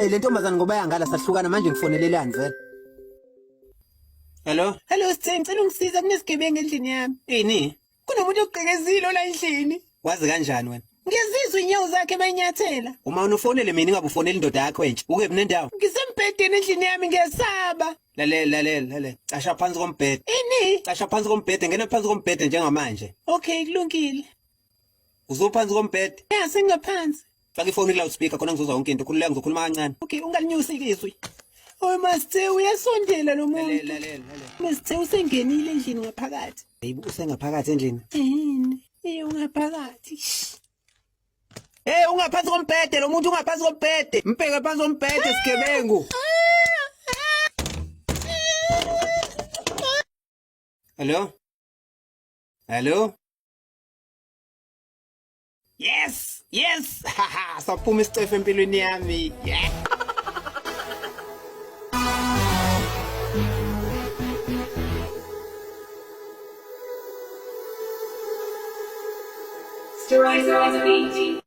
Le ntombazane ngoba yangala sahlukana manje ngifonelelani vele. Hello? Hello Sithembi, ngicela ungisiza kunesigebengu endlini yami. Ini? Kunomuntu ogqekezile la endlini. Wazi kanjani wena? Ngiyazizwa inyawo zakhe mayinyathela. Uma unofonele mina ingabe ufonela indoda yakho entsha. Ukephi nendawo? Ngisembhedeni endlini yami ngiyasaba. Lalela. Casha phansi kombhede. Ini? Casha phansi kombhede, ngena phansi kombhede njengamanje. Okay, kulungile. Uzophansi kombhede? Sengaphansi. Faka ifoni loudspeaker khona ngizozwa yonke into. Khululeka ngizokhuluma kancane. Okay, ungalinyusi izwi. Oh Masithe uyasondela lo muntu. Lalela. Masithe usengenile endlini ngaphakathi. Hayibo usengaphakathi endlini. Ungaphakathi. Ungaphansi kombhede, lo muntu ungaphansi kombhede. Mpeke phansi kombhede sigebengu. Hello? Yes. Haha, saphuma isicefe empilweni yami. Yeah. Stories of 80.